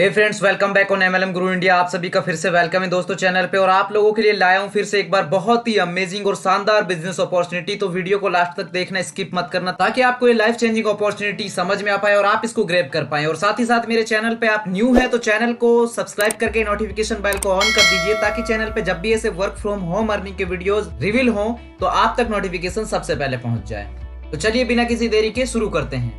Hey friends, welcome back on MLM guru India. आप सभी का फिर से वेलकम है दोस्तों चैनल पे। और आप लोगों के लिए लाया हूं फिर से एक बार बहुत ही अमेजिंग और शानदार बिजनेस अपॉर्चुनिटी। तो वीडियो को लास्ट तक देखना, स्किप मत करना, ताकि आपको ये लाइफ चेंजिंग अपॉर्चुनिटी समझ में आ पाए और आप इसको ग्रैब कर पाए। और साथ ही साथ मेरे चैनल पे आप न्यू है तो चैनल को सब्सक्राइब करके नोटिफिकेशन बेल को ऑन कर दीजिए, ताकि चैनल पे जब भी ऐसे वर्क फ्रॉम होम अर्निंग के वीडियोज रिवील हो तो आप तक नोटिफिकेशन सबसे पहले पहुंच जाए। तो चलिए बिना किसी देरी के शुरू करते हैं।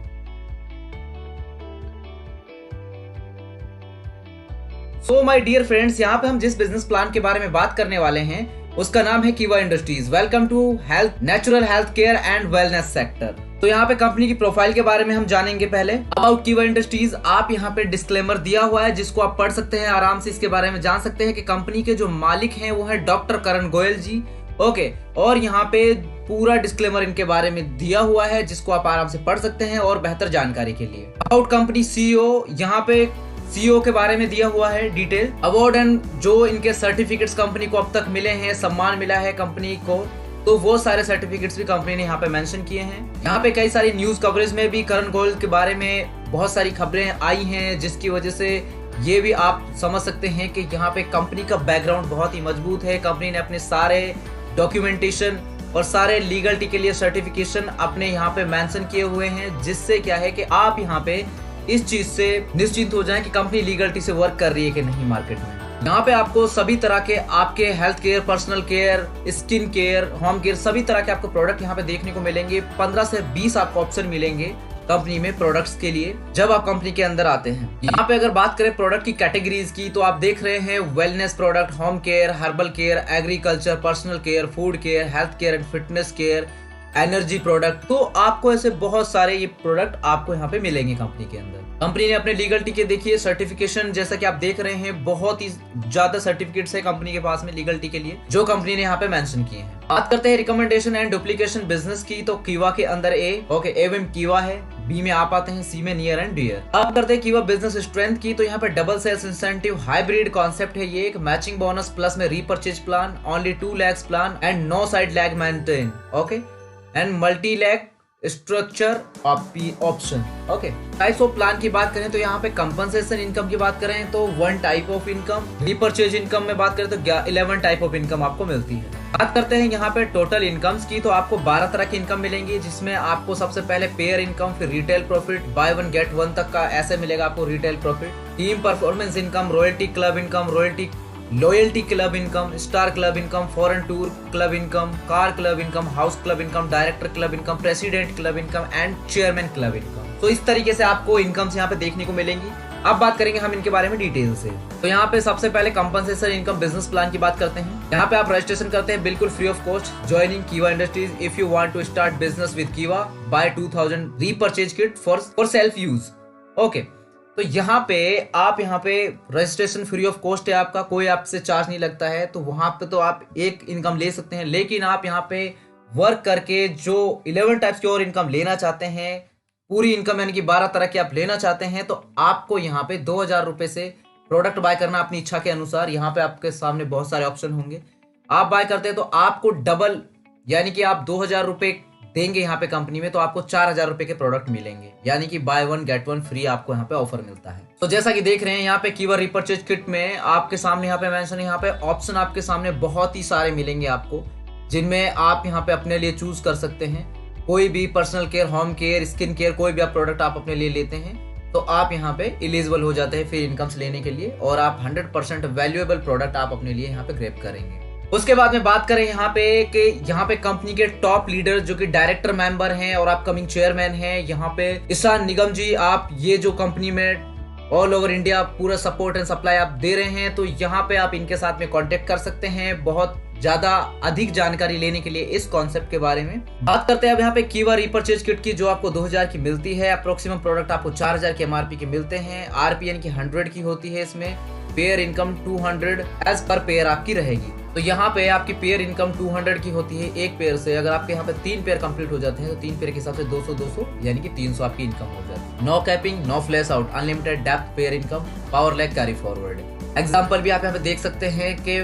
सो माय डियर फ्रेंड्स, यहाँ पे हम जिस बिजनेस प्लान के बारे में बात करने वाले हैं उसका नाम है Kiva industries. Welcome to health, natural health care and wellness sector. तो यहाँ पे कंपनी की प्रोफाइल के बारे में हम जानेंगे। पहले अबाउट कीवा इंडस्ट्रीज, आप यहाँ पे डिस्क्लेमर दिया हुआ है जिसको आप पढ़ सकते हैं, आराम से इसके बारे में जान सकते हैं कि कंपनी के जो मालिक हैं वो है डॉक्टर करण गोयल जी। ओके, और यहाँ पे पूरा डिस्क्लेमर इनके बारे में दिया हुआ है जिसको आप आराम से पढ़ सकते हैं और बेहतर जानकारी के लिए। अबाउट कंपनी सीईओ, यहाँ पे सीईओ के बारे में दिया हुआ है डिटेल। अवार्ड एंड जो इनके सर्टिफिकेट्स कंपनी को अब तक मिले हैं, सम्मान मिला है कंपनी को, तो वो सारे सर्टिफिकेट्स भी कंपनी ने यहाँ पे मेंशन किए हैं। यहाँ पे कई सारी न्यूज कवरेज में भी करण गोयल के बारे में बहुत सारी खबरें आई हैं, जिसकी वजह से ये भी आप समझ सकते हैं कि यहाँ पे कंपनी का बैकग्राउंड बहुत ही मजबूत है। कंपनी ने अपने सारे डॉक्यूमेंटेशन और सारे लीगलिटी के लिए सर्टिफिकेशन अपने यहाँ पे मेंशन किए हुए हैं, जिससे क्या है कि आप यहाँ पे इस चीज से निश्चिंत हो जाएं कि कंपनी लीगलिटी से वर्क कर रही है कि नहीं मार्केट में। यहाँ पे आपको सभी तरह के आपके health care, personal care, skin care, home care, सभी तरह के आपको प्रोडक्ट यहाँ पे देखने को मिलेंगे। 15 से 20 आपको ऑप्शन मिलेंगे कंपनी में प्रोडक्ट्स के लिए जब आप कंपनी के अंदर आते हैं। यहाँ पे अगर बात करें प्रोडक्ट की कैटेगरीज की, तो आप देख रहे हैं wellness product, home care, herbal care, agriculture, personal care, food care, health care and fitness care, energy product. तो आपको ऐसे बहुत सारे ये प्रोडक्ट आपको यहाँ पे मिलेंगे कंपनी के अंदर। कंपनी ने अपने लीगलिटी के देखिए सर्टिफिकेशन, जैसा कि आप देख रहे हैं, बहुत ही ज्यादा सर्टिफिकेट्स है कंपनी के पास में लीगलिटी के लिए, जो कंपनी ने यहाँ पे मेंशन किए हैं। बात करते हैं रिकमेंडेशन एंड डुप्लीकेशन बिजनेस की, तो कीवा के अंदर ए में कीवा है, बी में आप आते हैं, सी में नियर एंड डियर। अब करते हैं कीवा बिजनेस स्ट्रेंथ की, तो यहाँ पे double sales incentive, hybrid concept है ये, एक मैचिंग बोनस प्लस में repurchase plan, only 2 lakhs plan and no side leg maintain, okay, and multi leg structure option. Okay, types of plan की बात करें तो यहाँ पे कंपनसेशन इनकम की बात करें तो 1 type of income, repurchase income में बात करें तो 11 टाइप ऑफ इनकम आपको मिलती है। बात करते हैं यहाँ पे टोटल इनकम्स की, तो आपको 12 तरह की इनकम मिलेंगी, जिसमें आपको सबसे पहले पेयर इनकम, फिर रिटेल प्रॉफिट, बाय 1 गेट 1 तक का ऐसे मिलेगा आपको retail profit, team performance income, royalty club income, loyalty club income, star club income, foreign tour club income, car club income, house club income, director club income, president club income and chairman club income. तो इस तरीके से आपको incomes यहाँ पे देखने को मिलेंगी। अब बात करेंगे हम इनके बारे में डिटेल से। तो यहाँ पे सबसे पहले कंपनसेशन इनकम बिजनेस प्लान की बात करते हैं। यहाँ पे आप रजिस्ट्रेशन करते हैं बिल्कुल free of cost, joining Keeva industries if you want to start business with Keeva, by 2000 repurchase kit for self use. Okay, तो यहाँ पे आप यहाँ पे रजिस्ट्रेशन फ्री ऑफ कॉस्ट है आपका, कोई आपसे चार्ज नहीं लगता है, तो वहां पे तो आप एक इनकम ले सकते हैं। लेकिन आप यहाँ पे वर्क करके जो 11 टाइप्स की और इनकम लेना चाहते हैं, पूरी इनकम यानी कि 12 तरह की आप लेना चाहते हैं, तो आपको यहाँ पे 2000 रुपए से प्रोडक्ट बाय करना अपनी इच्छा के अनुसार। यहाँ पे आपके सामने बहुत सारे ऑप्शन होंगे, आप बाय करते हैं तो आपको डबल यानी कि आप 2000 रुपए देंगे यहाँ पे कंपनी में, तो आपको 4000 रुपए के प्रोडक्ट मिलेंगे, यानी कि बाय 1 गेट 1 फ्री आपको यहाँ पे ऑफर मिलता है। तो जैसा कि देख रहे हैं यहाँ पे कीवा रिपर्चेज किट में आपके सामने यहाँ पे मेंशन, यहाँ पे ऑप्शन आपके सामने बहुत ही सारे मिलेंगे आपको, जिनमें आप यहाँ पे अपने लिए चूज कर सकते हैं। कोई भी personal care, home care, skin care, कोई भी आप प्रोडक्ट आप अपने लिए लेते हैं तो आप यहाँ पे एलिजिबल हो जाते हैं फिर इनकम्स लेने के लिए, और आप 100% वैल्यूएबल प्रोडक्ट आप अपने लिए यहाँ पे ग्रैब करेंगे। उसके बाद में बात करें यहाँ पे कि यहाँ पे कंपनी के टॉप लीडर जो कि डायरेक्टर मेंबर हैं और अपकमिंग चेयरमैन हैं, यहाँ पे ईशान निगम जी, आप ये जो कंपनी में ऑल ओवर इंडिया पूरा सपोर्ट एंड सप्लाई आप दे रहे हैं, तो यहाँ पे आप इनके साथ में कांटेक्ट कर सकते हैं बहुत ज्यादा अधिक जानकारी लेने के लिए इस कॉन्सेप्ट के बारे में। बात करते हैं अब यहाँ पे कीवा रिपर्चेज किट की, जो आपको 2000 की मिलती है। अप्रोक्सीमेट प्रोडक्ट आपको 4000 के एमआरपी के मिलते हैं, आरपी यानी कि 100 की होती है इसमें, pair income 200 as per pair आपकी रहेगी। तो यहाँ पे आपकी पेयर इनकम 200 की होती है एक पेयर से। अगर आपके यहाँ पे 3 पेयर कंप्लीट हो जाते हैं तो 3 पेयर के हिसाब से 200 यानी कि 300 आपकी इनकम हो जाती है। No capping, no flash out, unlimited depth pair income, power leg carry forward. Example भी आप यहाँ पे देख सकते हैं कि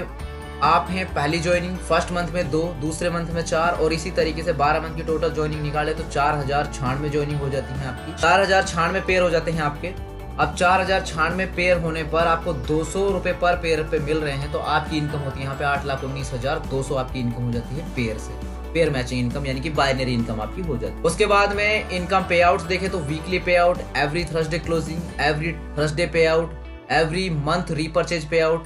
आप हैं पहली ज्वाइनिंग, फर्स्ट मंथ में 2, दूसरे मंथ में 4, और इसी तरीके से 12 मंथ की टोटल ज्वाइनिंग निकाले तो 4096 ज्वाइनिंग हो जाती है आपकी, 4096 पेयर हो जाते हैं आपके। अब 4096 पेयर होने पर आपको 200 रुपए पर पेयर पे मिल रहे हैं, तो आपकी इनकम होती है यहाँ पे 8,19,200 आपकी इनकम हो जाती है पेयर से। पेयर मैचिंग इनकम यानी कि बाइनरी इनकम आपकी हो जाती है। उसके बाद में इनकम पे आउट देखें तो वीकली पे out, every Thursday closing, every Thursday पे आउट, एवरी मंथ रीपर्चेज पे आउट,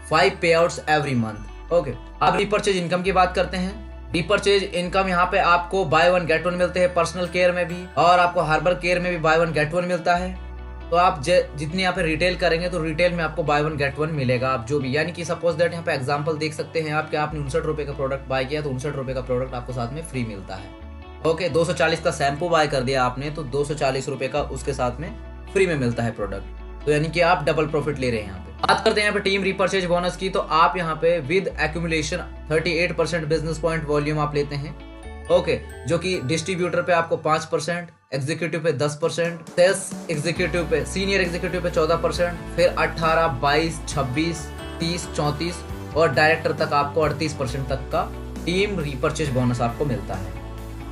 5 पे आउट्स एवरी मंथ। ओके, अब रीपर्चेज इनकम की बात करते हैं। रीपर्चेज इनकम यहाँ पे आपको बाय 1 गेट 1 मिलते हैं पर्सनल केयर में भी, और आपको हर्बल केयर में भी बाय 1 गेट 1 मिलता है। तो आप जितनी यहाँ पे रिटेल करेंगे तो रिटेल में आपको बाय 1 गेट 1 मिलेगा। आप जो भी, यानी कि सपोज दैट यहाँ पे एग्जांपल देख सकते हैं आप कि आपने 59 रुपए का प्रोडक्ट बाय किया तो 59 रुपए का प्रोडक्ट आपको साथ में फ्री मिलता है। ओके, 240 का शैम्पू बाय कर दिया आपने तो 240 रुपए का उसके साथ में फ्री में मिलता है प्रोडक्ट। तो यानी कि आप डबल प्रॉफिट ले रहे हैं। यहाँ पे बात करते हैं यहाँ पे टीम रीपर्चेज बोनस की, तो आप यहाँ पे with accumulation 38% business point volume आप लेते हैं। ओके, जो कि डिस्ट्रीब्यूटर पे आपको 5%, एग्जीक्यूटिव पे 10%, सेल्स एग्जीक्यूटिव पे, सीनियर एग्जीक्यूटिव पे 14%, फिर 18, 22, 26, 30, 34 और डायरेक्टर तक आपको 38% तक का टीम रीपर्चेज बोनस आपको मिलता है।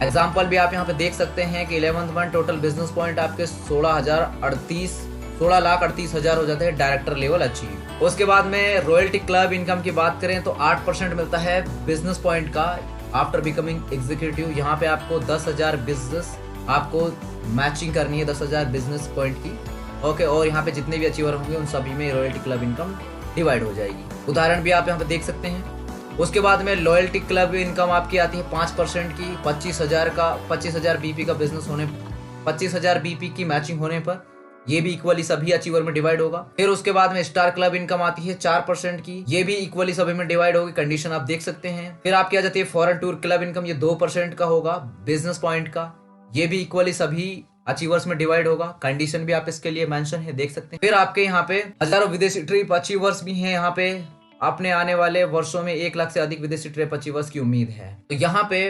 एग्जाम्पल भी आप यहाँ पे देख सकते हैं कि 11th month total business point आपके 16,38,000 हो जाते हैं डायरेक्टर लेवल अचीव। उसके बाद में रॉयल्टी क्लब इनकम की बात करें तो 8% मिलता है बिजनेस पॉइंट का आफ्टर बिकमिंग एग्जीक्यूटिव। यहाँ पे आपको 10,000 बिजनेस आपको मैचिंग करनी है, 10,000 बिजनेस पॉइंट की। ओके, और यहाँ पे जितने भी अचीवर होंगे उन सभी में रॉयल्टी क्लब इनकम डिवाइड हो जाएगी। उदाहरण भी आप यहाँ पे देख सकते हैं। उसके बाद में लॉयल्टी क्लब इनकम आपकी आती है 5% की, 25,000 बीपी का बिजनेस होने, 25,000 बीपी की मैचिंग होने पर ये भी इक्वली सभी अचीवर में डिवाइड होगा। फिर उसके बाद में स्टार क्लब इनकम आती है 4% की, ये भी इक्वली सभी में डिवाइड होगी। कंडीशन आप देख सकते हैं। फिर आपकी आ जाती है फॉरेन टूर क्लब इनकम, ये 2% का होगा बिजनेस पॉइंट का, ये भी इक्वली सभी अचीवर्स में डिवाइड होगा। कंडीशन भी आप इसके लिए मेंशन है, देख सकते हैं। फिर आपके यहाँ पे हजारों विदेशी ट्रिप अचीवर्स भी हैं। यहाँ पे अपने आने वाले वर्षों में 1 लाख से अधिक विदेशी ट्रिप अचीवर्स की उम्मीद है। तो यहाँ पे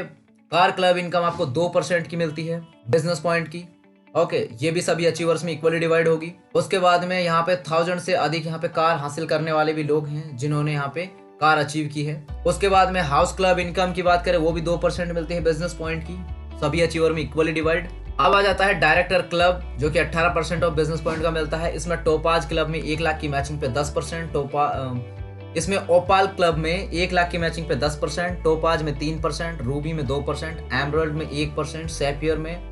कार क्लब इनकम आपको 2% की मिलती है बिजनेस पॉइंट की। ओके, ये भी सभी अचीवर्स में इक्वली डिवाइड होगी। उसके बाद में यहाँ पे 1000 से अधिक यहाँ पे कार हासिल करने वाले भी लोग हैं जिन्होंने यहाँ पे कार अचीव की है। उसके बाद में हाउस क्लब इनकम की बात करें, वो भी 2% मिलती है बिजनेस पॉइंट की, सभी अचीवर में इक्वली डिवाइड। अब आ जाता है डायरेक्टर क्लब, जो कि 18% ऑफ बिजनेस पॉइंट का मिलता है। इसमें टोपाज क्लब में 1 लाख की मैचिंग पे 10%, इसमें ओपाल क्लब में 1 लाख की मैचिंग पे 10%, टोपाज में 3%, रूबी में 2%, एमरल्ड में 1%, सैफियर में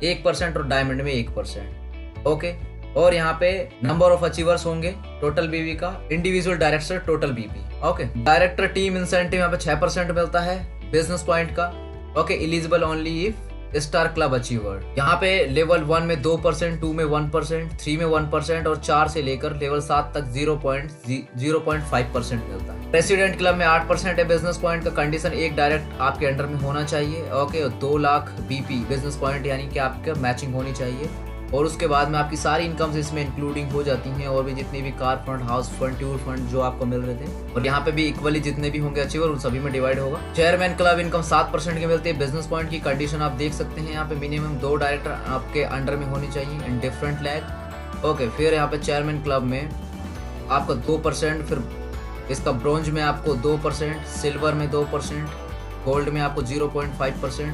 1% और डायमंड में 1%। ओके, और यहाँ पे नंबर ऑफ अचीवर्स होंगे टोटल बीबी का, इंडिविजुअल डायरेक्टर टोटल बीबी। ओके, डायरेक्टर टीम इंसेंटिव यहाँ पे 6% मिलता है बिजनेस पॉइंट का। Okay, eligible only if star club achiever. यहाँ पे लेवल 1 में 2%, 2 में 1%, 3 में 1% और 4 से लेकर लेवल 7 तक 0.5% मिलता है। प्रेसिडेंट क्लब में 8% है बिजनेस पॉइंट का। कंडीशन एक डायरेक्ट आपके अंडर में होना चाहिए। Okay, 2 lakh BP business point यानी कि आपके मैचिंग होनी चाहिए। और उसके बाद में आपकी सारी इनकम्स इसमें इंक्लूडिंग हो जाती हैं, और भी जितने भी car fund, house fund, tour fund जो आपको मिल रहे थे, और यहाँ पे भी इक्वली जितने भी होंगे अचीवर उन सभी में डिवाइड होगा। चेयरमैन क्लब इनकम 7% की मिलती है बिजनेस पॉइंट की। कंडीशन आप देख सकते हैं, यहाँ पे मिनिमम 2 डायरेक्टर आपके अंडर में होनी चाहिए इन डिफरेंट लैग। ओके, फिर यहाँ पे चेयरमैन क्लब में आपका 2%, फिर इसका ब्रोंज में आपको 2%, सिल्वर में 2%, गोल्ड में आपको 0.5%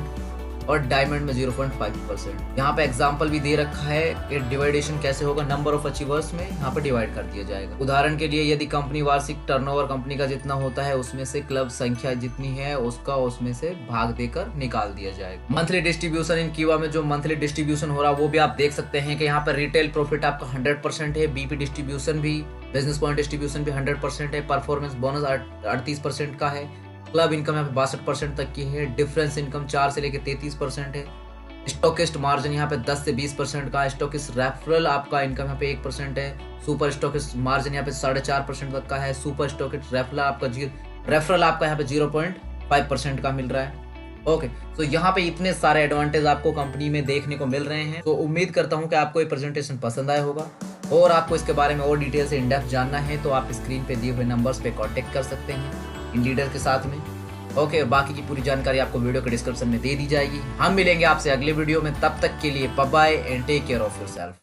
और डायमंड में 0.5%। यहाँ पे एग्जाम्पल भी दे रखा है कि डिवाइडेशन कैसे होगा, नंबर ऑफ अचीवर्स में यहाँ पे डिवाइड कर दिया जाएगा। उदाहरण के लिए यदि कंपनी वार्षिक टर्नओवर कंपनी का जितना होता है उसमें से क्लब संख्या जितनी है उसका उसमें से भाग देकर निकाल दिया जाएगा। मंथली डिस्ट्रीब्यूशन इन कीवा में जो मंथली डिस्ट्रीब्यूशन हो रहा है वो भी आप देख सकते हैं कि यहाँ पर रिटेल प्रॉफिट आपका 100% है, बीपी डिस्ट्रीब्यूशन भी, बिजनेस पॉइंट डिस्ट्रीब्यूशन भी 100% है, परफॉर्मेंस बोनस 38% का है, क्लब इनकम यहाँ पे 62% तक की है, डिफरेंस इनकम 4 से लेकर 33% है, स्टॉकिस्ट मार्जिन यहाँ पे 10 से 20% का, स्टॉकिस्ट रेफरल आपका इनकम यहाँ पे 1% है, सुपर स्टॉकिस्ट मार्जिन यहाँ पे 4.5% तक का है, सुपर स्टॉकिस्ट रेफरल आपका यहाँ पे 0.5% का मिल रहा है। ओके, तो यहाँ पे इतने सारे एडवांटेज आपको कंपनी में देखने को मिल रहे हैं। तो उम्मीद करता हूँ कि आपको ये प्रेजेंटेशन पसंद आया होगा, और आपको इसके बारे में और डिटेल से इन डेप्थ जानना है तो आप स्क्रीन पे दिए हुए नंबर्स पे कांटेक्ट कर सकते हैं इन लीडर के साथ में। ओके, बाकी की पूरी जानकारी आपको वीडियो के डिस्क्रिप्शन में दे दी जाएगी। हम मिलेंगे आपसे अगले वीडियो में, तब तक के लिए bye bye and take care of yourself.